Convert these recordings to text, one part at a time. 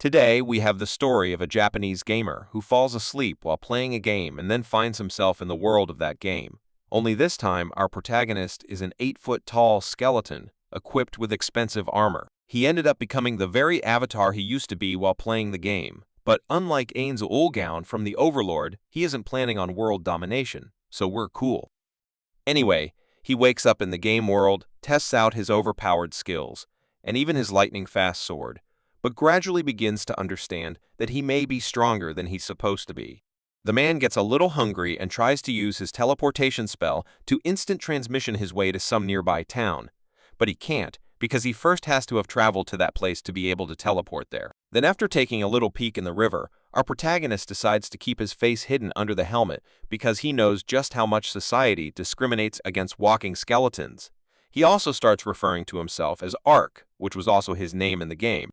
Today, we have the story of a Japanese gamer who falls asleep while playing a game and then finds himself in the world of that game. Only this time, our protagonist is an 8-foot-tall skeleton equipped with expensive armor. He ended up becoming the very avatar he used to be while playing the game. But unlike Ain's Ulgown from the Overlord, he isn't planning on world domination, so we're cool. Anyway, he wakes up in the game world, tests out his overpowered skills, and even his lightning-fast sword, but gradually begins to understand that he may be stronger than he's supposed to be. The man gets a little hungry and tries to use his teleportation spell to instant transmission his way to some nearby town, but he can't because he first has to have traveled to that place to be able to teleport there. Then after taking a little peek in the river, our protagonist decides to keep his face hidden under the helmet because he knows just how much society discriminates against walking skeletons. He also starts referring to himself as Ark, which was also his name in the game.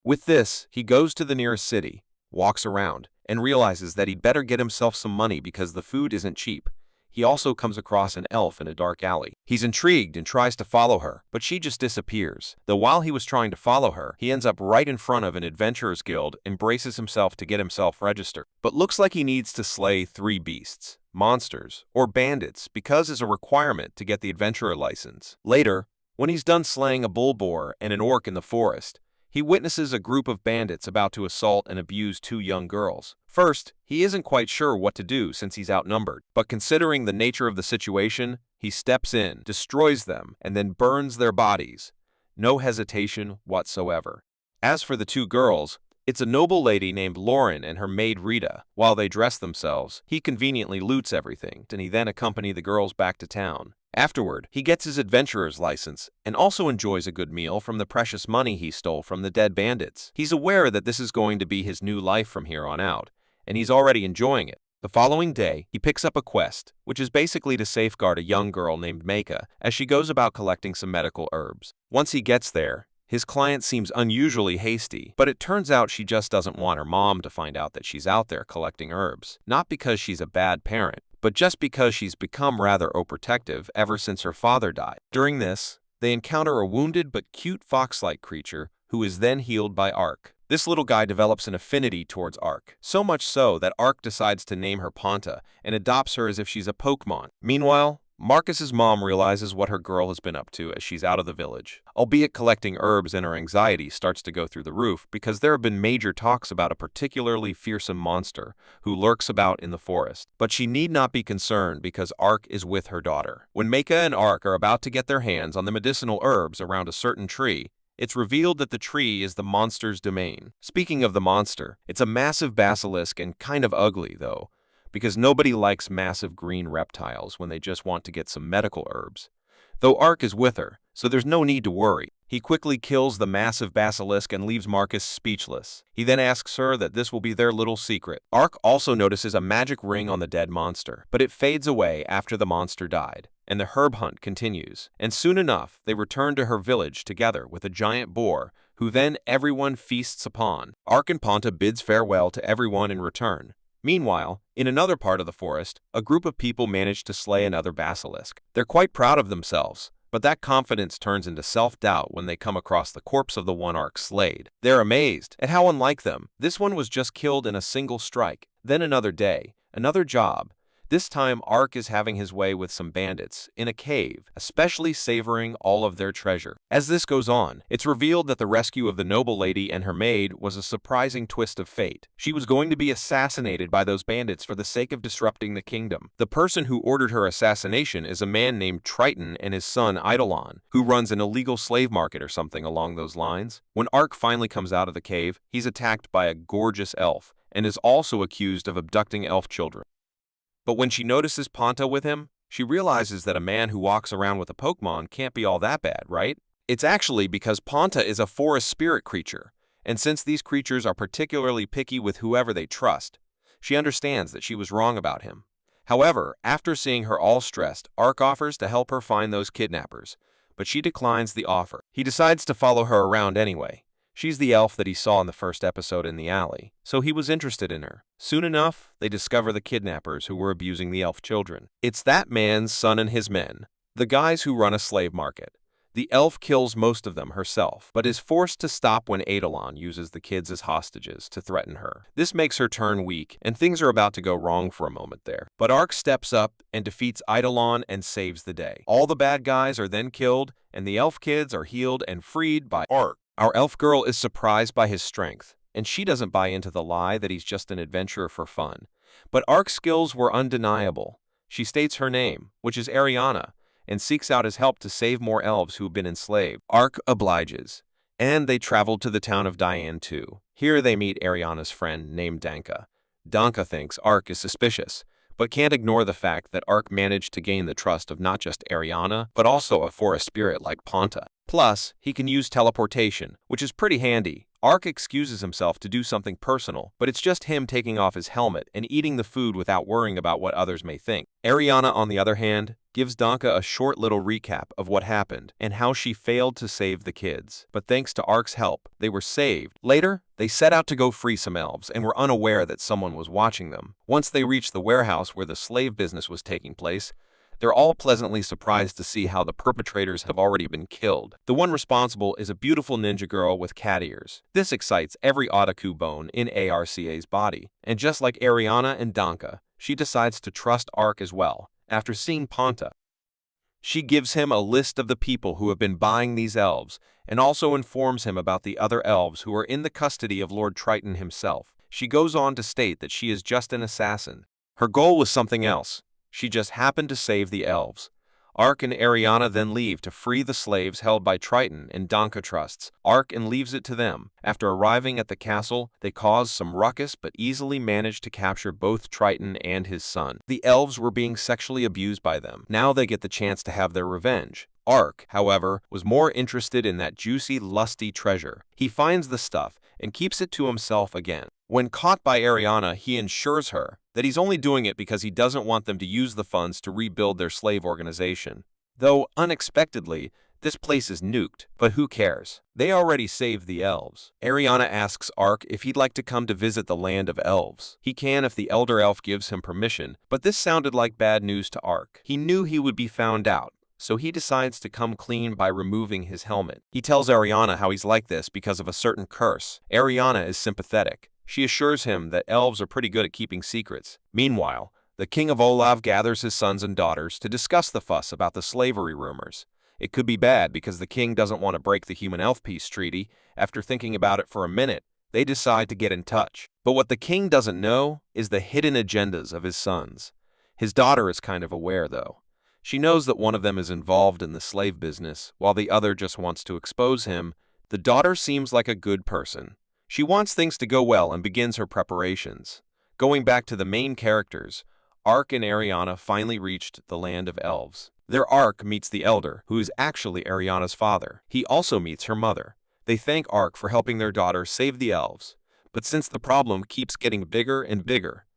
With this, he goes to the nearest city, walks around, and realizes that he'd better get himself some money because the food isn't cheap. He also comes across an elf in a dark alley. He's intrigued and tries to follow her, but she just disappears. Though while he was trying to follow her, he ends up right in front of an adventurers guild and braces himself to get himself registered. But looks like he needs to slay 3 beasts, monsters, or bandits because it's a requirement to get the adventurer license. Later, when he's done slaying a bull boar and an orc in the forest, he witnesses a group of bandits about to assault and abuse 2 young girls. First, he isn't quite sure what to do since he's outnumbered, but considering the nature of the situation, he steps in, destroys them, and then burns their bodies. No hesitation whatsoever. As for the 2 girls, it's a noble lady named Lauren and her maid Rita. While they dress themselves, he conveniently loots everything, and he then accompanies the girls back to town. Afterward, he gets his adventurer's license and also enjoys a good meal from the precious money he stole from the dead bandits. He's aware that this is going to be his new life from here on out, and he's already enjoying it. The following day, he picks up a quest, which is basically to safeguard a young girl named Meika as she goes about collecting some medical herbs. Once he gets there, his client seems unusually hasty, but it turns out she just doesn't want her mom to find out that she's out there collecting herbs. Not because she's a bad parent, but just because she's become rather overprotective ever since her father died. During this, they encounter a wounded but cute fox-like creature who is then healed by Ark. This little guy develops an affinity towards Ark, so much so that Ark decides to name her Ponta and adopts her as if she's a Pokemon. Meanwhile, Marcus's mom realizes what her girl has been up to as she's out of the village. Albeit collecting herbs, and her anxiety starts to go through the roof because there have been major talks about a particularly fearsome monster who lurks about in the forest. But she need not be concerned because Ark is with her daughter. When Meika and Ark are about to get their hands on the medicinal herbs around a certain tree, it's revealed that the tree is the monster's domain. Speaking of the monster, it's a massive basilisk and kind of ugly though, because nobody likes massive green reptiles when they just want to get some medical herbs. Though Ark is with her, so there's no need to worry. He quickly kills the massive basilisk and leaves Marcus speechless. He then asks her that this will be their little secret. Ark also notices a magic ring on the dead monster, but it fades away after the monster died, and the herb hunt continues. And soon enough, they return to her village together with a giant boar, who then everyone feasts upon. Ark and Ponta bids farewell to everyone in return. Meanwhile, in another part of the forest, a group of people manage to slay another basilisk. They're quite proud of themselves, but that confidence turns into self-doubt when they come across the corpse of the one Ark slayed. They're amazed at how unlike them. This one was just killed in a single strike. Then another day, another job. This time, Ark is having his way with some bandits in a cave, especially savoring all of their treasure. As this goes on, it's revealed that the rescue of the noble lady and her maid was a surprising twist of fate. She was going to be assassinated by those bandits for the sake of disrupting the kingdom. The person who ordered her assassination is a man named Triton and his son Eidolon, who runs an illegal slave market or something along those lines. When Ark finally comes out of the cave, he's attacked by a gorgeous elf and is also accused of abducting elf children. But when she notices Ponta with him, she realizes that a man who walks around with a Pokemon can't be all that bad, right? It's actually because Ponta is a forest spirit creature, and since these creatures are particularly picky with whoever they trust, she understands that she was wrong about him. However, after seeing her all stressed, Ark offers to help her find those kidnappers, but she declines the offer. He decides to follow her around anyway. She's the elf that he saw in the first episode in the alley, so he was interested in her. Soon enough, they discover the kidnappers who were abusing the elf children. It's that man's son and his men, the guys who run a slave market. The elf kills most of them herself, but is forced to stop when Eidolon uses the kids as hostages to threaten her. This makes her turn weak, and things are about to go wrong for a moment there. But Ark steps up and defeats Eidolon and saves the day. All the bad guys are then killed, and the elf kids are healed and freed by Ark. Our elf girl is surprised by his strength, and she doesn't buy into the lie that he's just an adventurer for fun. But Ark's skills were undeniable. She states her name, which is Ariana, and seeks out his help to save more elves who have been enslaved. Ark obliges, and they travel to the town of Diane too. Here they meet Ariana's friend named Danka. Danka thinks Ark is suspicious, but can't ignore the fact that Ark managed to gain the trust of not just Ariana, but also a forest spirit like Ponta. Plus, he can use teleportation, which is pretty handy. Ark excuses himself to do something personal, but it's just him taking off his helmet and eating the food without worrying about what others may think. Ariana, on the other hand, gives Danka a short little recap of what happened and how she failed to save the kids. But thanks to Ark's help, they were saved. Later, they set out to go free some elves and were unaware that someone was watching them. Once they reached the warehouse where the slave business was taking place, they're all pleasantly surprised to see how the perpetrators have already been killed. The one responsible is a beautiful ninja girl with cat ears. This excites every otaku bone in Arca's body. And just like Ariana and Danka, she decides to trust Ark as well. After seeing Ponta, she gives him a list of the people who have been buying these elves, and also informs him about the other elves who are in the custody of Lord Triton himself. She goes on to state that she is just an assassin. Her goal was something else. She just happened to save the elves. Ark and Ariana then leave to free the slaves held by Triton, and Danka trusts Ark and leaves it to them. After arriving at the castle, they cause some ruckus but easily manage to capture both Triton and his son. The elves were being sexually abused by them. Now they get the chance to have their revenge. Ark, however, was more interested in that juicy, lusty treasure. He finds the stuff and keeps it to himself again. When caught by Ariana, he ensures her that he's only doing it because he doesn't want them to use the funds to rebuild their slave organization. Though, unexpectedly, this place is nuked, but who cares? They already saved the elves. Ariana asks Ark if he'd like to come to visit the land of elves. He can if the elder elf gives him permission, but this sounded like bad news to Ark. He knew he would be found out, so he decides to come clean by removing his helmet. He tells Ariana how he's like this because of a certain curse. Ariana is sympathetic. She assures him that elves are pretty good at keeping secrets. Meanwhile, the king of Olav gathers his sons and daughters to discuss the fuss about the slavery rumors. It could be bad because the king doesn't want to break the human-elf peace treaty. After thinking about it for a minute, they decide to get in touch. But what the king doesn't know is the hidden agendas of his sons. His daughter is kind of aware, though. She knows that one of them is involved in the slave business, while the other just wants to expose him. The daughter seems like a good person. She wants things to go well and begins her preparations. Going back to the main characters, Ark and Ariana finally reached the land of elves. Their Ark meets the elder, who is actually Ariana's father. He also meets her mother. They thank Ark for helping their daughter save the elves. But since the problem keeps getting bigger and bigger,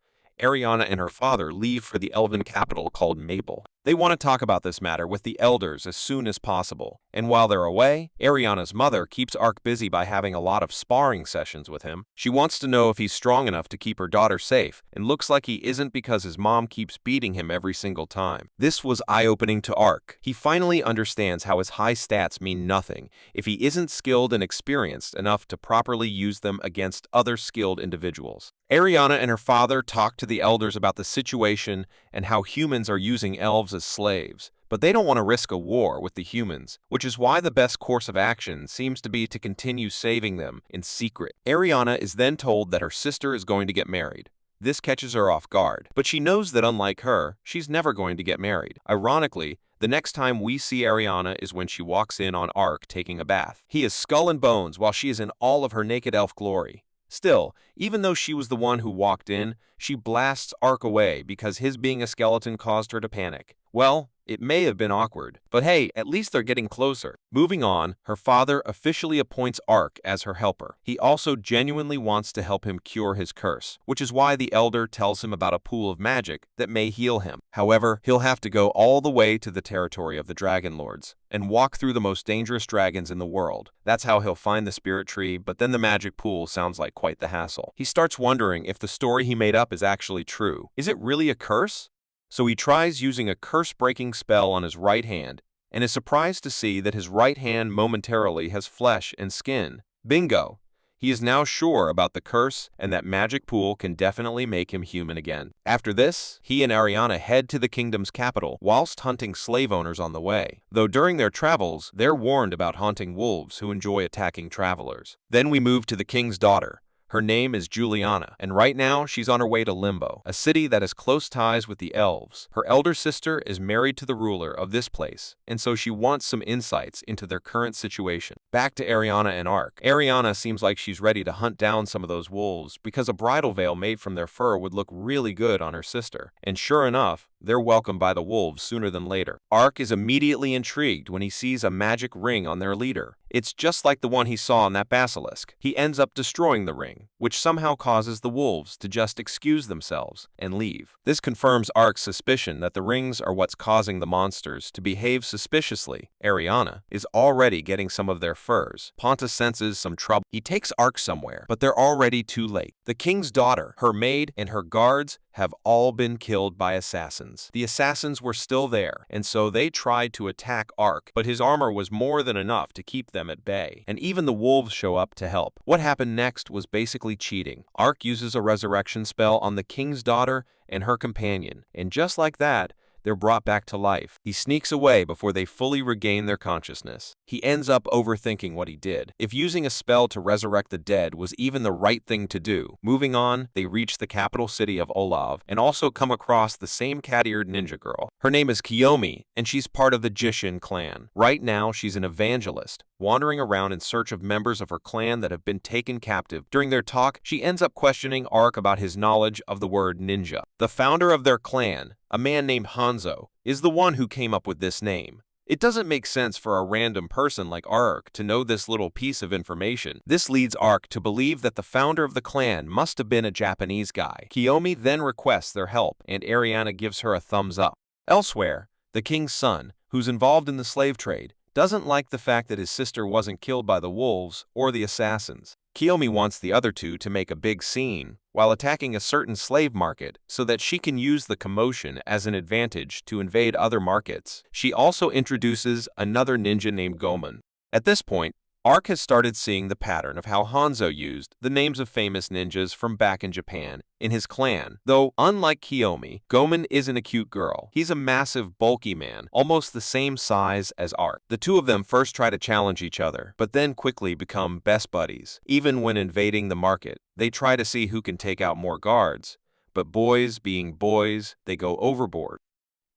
Ariana and her father leave for the elven capital called Maple. They want to talk about this matter with the elders as soon as possible. And while they're away, Ariana's mother keeps Ark busy by having a lot of sparring sessions with him. She wants to know if he's strong enough to keep her daughter safe, and looks like he isn't because his mom keeps beating him every single time. This was eye-opening to Ark. He finally understands how his high stats mean nothing if he isn't skilled and experienced enough to properly use them against other skilled individuals. Ariana and her father talk to the elders about the situation and how humans are using elves as slaves, but they don't want to risk a war with the humans, which is why the best course of action seems to be to continue saving them in secret. Ariana is then told that her sister is going to get married. This catches her off guard, but she knows that unlike her, she's never going to get married. Ironically, the next time we see Ariana is when she walks in on Ark taking a bath. He is skull and bones while she is in all of her naked elf glory. Still, even though she was the one who walked in, she blasts Ark away because his being a skeleton caused her to panic. Well, it may have been awkward, but hey, at least they're getting closer. Moving on, her father officially appoints Ark as her helper. He also genuinely wants to help him cure his curse, which is why the elder tells him about a pool of magic that may heal him. However, he'll have to go all the way to the territory of the Dragon Lords and walk through the most dangerous dragons in the world. That's how he'll find the spirit tree, but then the magic pool sounds like quite the hassle. He starts wondering if the story he made up is actually true. Is it really a curse? So he tries using a curse-breaking spell on his right hand, and is surprised to see that his right hand momentarily has flesh and skin. Bingo! He is now sure about the curse and that magic pool can definitely make him human again. After this, he and Ariana head to the kingdom's capital whilst hunting slave owners on the way. Though during their travels, they're warned about haunting wolves who enjoy attacking travelers. Then we move to the king's daughter. Her name is Juliana, and right now she's on her way to Limbo, a city that has close ties with the elves. Her elder sister is married to the ruler of this place, and so she wants some insights into their current situation. Back to Ariana and Ark. Ariana seems like she's ready to hunt down some of those wolves because a bridal veil made from their fur would look really good on her sister. And sure enough, they're welcomed by the wolves sooner than later. Ark is immediately intrigued when he sees a magic ring on their leader. It's just like the one he saw on that basilisk. He ends up destroying the ring, which somehow causes the wolves to just excuse themselves and leave. This confirms Ark's suspicion that the rings are what's causing the monsters to behave suspiciously. Ariana is already getting some of their furs. Ponta senses some trouble. He takes Ark somewhere, but they're already too late. The king's daughter, her maid, and her guards have all been killed by assassins. The assassins were still there, and so they tried to attack Ark, but his armor was more than enough to keep them at bay. And even the wolves show up to help. What happened next was basically cheating. Ark uses a resurrection spell on the king's daughter and her companion, and just like that, they're brought back to life. He sneaks away before they fully regain their consciousness. He ends up overthinking what he did. If using a spell to resurrect the dead was even the right thing to do. Moving on, they reach the capital city of Olav and also come across the same cat-eared ninja girl. Her name is Kiyomi, and she's part of the Jishin clan. Right now, she's an evangelist, wandering around in search of members of her clan that have been taken captive. During their talk, she ends up questioning Ark about his knowledge of the word ninja. The founder of their clan, a man named Hanzo, is the one who came up with this name. It doesn't make sense for a random person like Ark to know this little piece of information. This leads Ark to believe that the founder of the clan must have been a Japanese guy. Kiyomi then requests their help, and Ariana gives her a thumbs up. Elsewhere, the king's son, who's involved in the slave trade, doesn't like the fact that his sister wasn't killed by the wolves or the assassins. Kiyomi wants the other two to make a big scene while attacking a certain slave market so that she can use the commotion as an advantage to invade other markets. She also introduces another ninja named Gomen. At this point, Ark has started seeing the pattern of how Hanzo used the names of famous ninjas from back in Japan in his clan. Though, unlike Kiyomi, Gomen isn't a cute girl. He's a massive, bulky man, almost the same size as Ark. The two of them first try to challenge each other, but then quickly become best buddies. Even when invading the market, they try to see who can take out more guards. But boys being boys, they go overboard.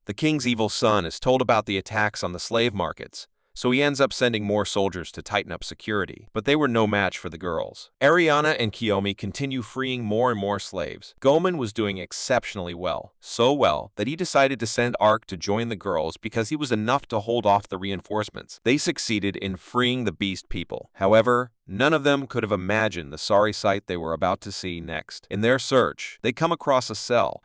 The king's evil son is told about the attacks on the slave markets, so he ends up sending more soldiers to tighten up security, but they were no match for the girls. Ariana and Kiyomi continue freeing more and more slaves. Gomen was doing exceptionally well, so well that he decided to send Ark to join the girls because he was enough to hold off the reinforcements. They succeeded in freeing the beast people. However, none of them could have imagined the sorry sight they were about to see next. In their search, they come across a cell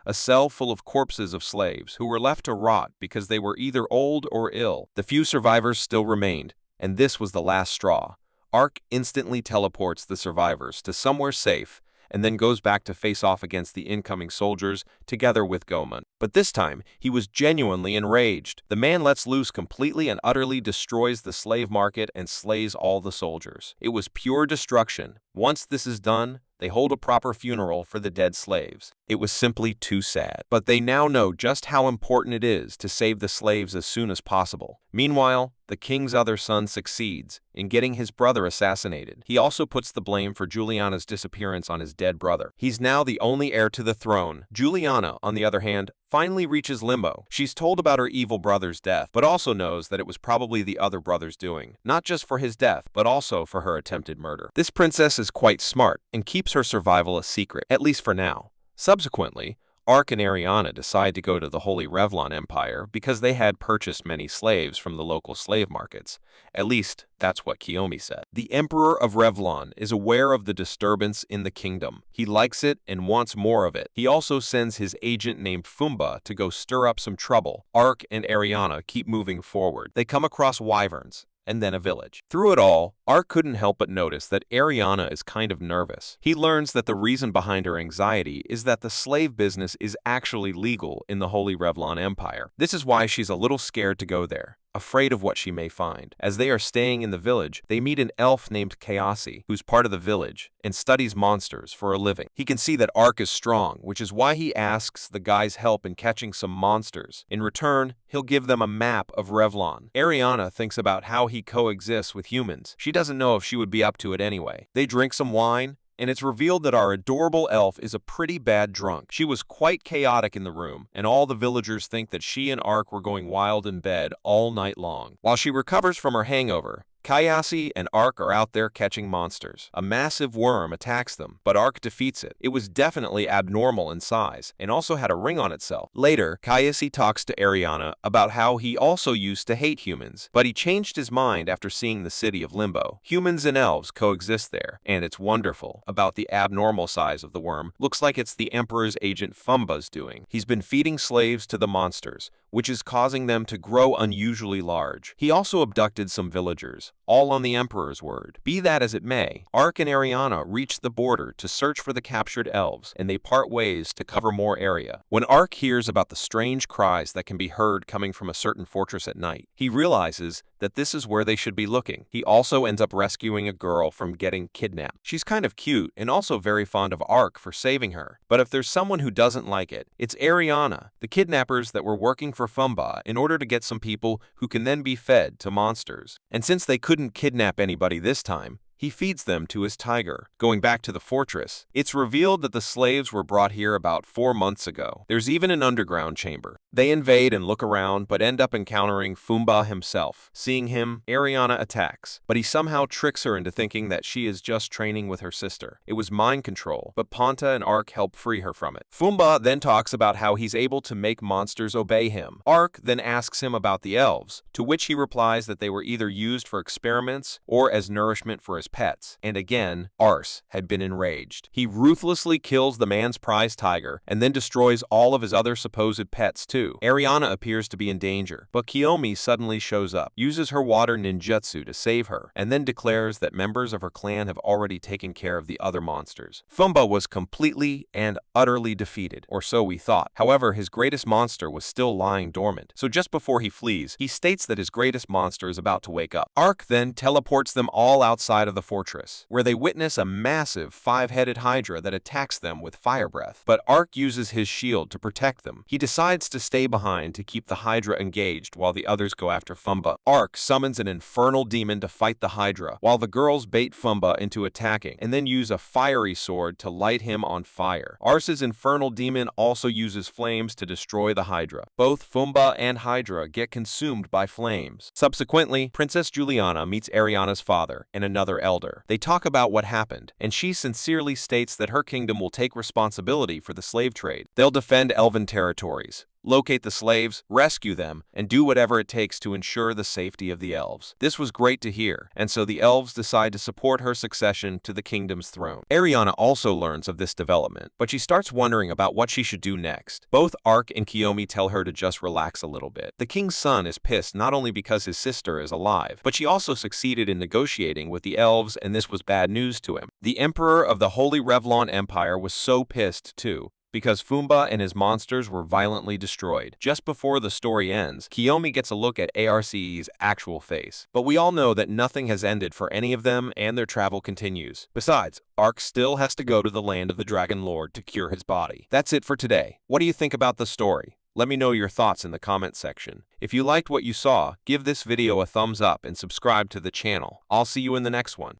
full of corpses of slaves who were left to rot because they were either old or ill. The few survivors still remained, and this was the last straw. Ark instantly teleports the survivors to somewhere safe and then goes back to face off against the incoming soldiers together with Gomen. But this time, he was genuinely enraged. The man lets loose completely and utterly destroys the slave market and slays all the soldiers. It was pure destruction. Once this is done, they hold a proper funeral for the dead slaves. It was simply too sad. But they now know just how important it is to save the slaves as soon as possible. Meanwhile, the king's other son succeeds in getting his brother assassinated. He also puts the blame for Juliana's disappearance on his dead brother. He's now the only heir to the throne. Juliana, on the other hand, finally reaches Limbo. She's told about her evil brother's death, but also knows that it was probably the other brother's doing. Not just for his death, but also for her attempted murder. This princess is quite smart and keeps her survival a secret, at least for now. Subsequently, Ark and Ariana decide to go to the Holy Revlon Empire because they had purchased many slaves from the local slave markets. At least, that's what Kiyomi said. The Emperor of Revlon is aware of the disturbance in the kingdom. He likes it and wants more of it. He also sends his agent named Fumba to go stir up some trouble. Ark and Ariana keep moving forward. They come across wyverns and then a village. Through it all, Ark couldn't help but notice that Ariana is kind of nervous. He learns that the reason behind her anxiety is that the slave business is actually legal in the Holy Revlon Empire. This is why she's a little scared to go there. afraid of what she may find. As they are staying in the village, they meet an elf named Kayasi, who's part of the village and studies monsters for a living. He can see that Ark is strong, which is why he asks the guy's help in catching some monsters. In return, he'll give them a map of Revlon. Ariana thinks about how he coexists with humans. She doesn't know if she would be up to it anyway. They drink some wine, and it's revealed that our adorable elf is a pretty bad drunk. She was quite chaotic in the room, and all the villagers think that she and Ark were going wild in bed all night long. While she recovers from her hangover, Kayasi and Ark are out there catching monsters. A massive worm attacks them, but Ark defeats it. It was definitely abnormal in size, and also had a ring on itself. Later, Kayasi talks to Ariana about how he also used to hate humans, but he changed his mind after seeing the city of Limbo. Humans and elves coexist there, and it's wonderful. About the abnormal size of the worm, looks like it's the Emperor's agent Fumba's doing. He's been feeding slaves to the monsters, which is causing them to grow unusually large. He also abducted some villagers, all on the Emperor's word. Be that as it may, Ark and Ariana reach the border to search for the captured elves, and they part ways to cover more area. When Ark hears about the strange cries that can be heard coming from a certain fortress at night, he realizes that this is where they should be looking. He also ends up rescuing a girl from getting kidnapped. She's kind of cute and also very fond of Ark for saving her. But if there's someone who doesn't like it, it's Ariana. The kidnappers that were working for Fumba in order to get some people who can then be fed to monsters. And since they couldn't kidnap anybody this time, he feeds them to his tiger. Going back to the fortress, it's revealed that the slaves were brought here about 4 months ago. There's even an underground chamber. They invade and look around, but end up encountering Fumba himself. Seeing him, Ariana attacks, but he somehow tricks her into thinking that she is just training with her sister. It was mind control, but Ponta and Ark help free her from it. Fumba then talks about how he's able to make monsters obey him. Ark then asks him about the elves, to which he replies that they were either used for experiments or as nourishment for his pets. And again, Ars had been enraged. He ruthlessly kills the man's prize tiger and then destroys all of his other supposed pets too. Ariana appears to be in danger, but Kiyomi suddenly shows up, uses her water ninjutsu to save her, and then declares that members of her clan have already taken care of the other monsters. Fumba was completely and utterly defeated, or so we thought. However, his greatest monster was still lying dormant, so just before he flees, he states that his greatest monster is about to wake up. Ark then teleports them all outside of the fortress, where they witness a massive 5-headed hydra that attacks them with fire breath. But Ark uses his shield to protect them. He decides to stay behind to keep the hydra engaged while the others go after Fumba. Ark summons an infernal demon to fight the hydra, while the girls bait Fumba into attacking, and then use a fiery sword to light him on fire. Ars's infernal demon also uses flames to destroy the hydra. Both Fumba and hydra get consumed by flames. Subsequently, Princess Juliana meets Ariana's father and another elder. They talk about what happened, and she sincerely states that her kingdom will take responsibility for the slave trade. They'll defend elven territories, locate the slaves, rescue them, and do whatever it takes to ensure the safety of the elves. This was great to hear, and so the elves decide to support her succession to the kingdom's throne. Ariana also learns of this development, but she starts wondering about what she should do next. Both Ark and Kiyomi tell her to just relax a little bit. The king's son is pissed not only because his sister is alive, but she also succeeded in negotiating with the elves, and this was bad news to him. The emperor of the Holy Revlon Empire was so pissed too, because Fumba and his monsters were violently destroyed. Just before the story ends, Kiyomi gets a look at Arce's actual face. But we all know that nothing has ended for any of them and their travel continues. Besides, Ark still has to go to the land of the Dragon Lord to cure his body. That's it for today. What do you think about the story? Let me know your thoughts in the comment section. If you liked what you saw, give this video a thumbs up and subscribe to the channel. I'll see you in the next one.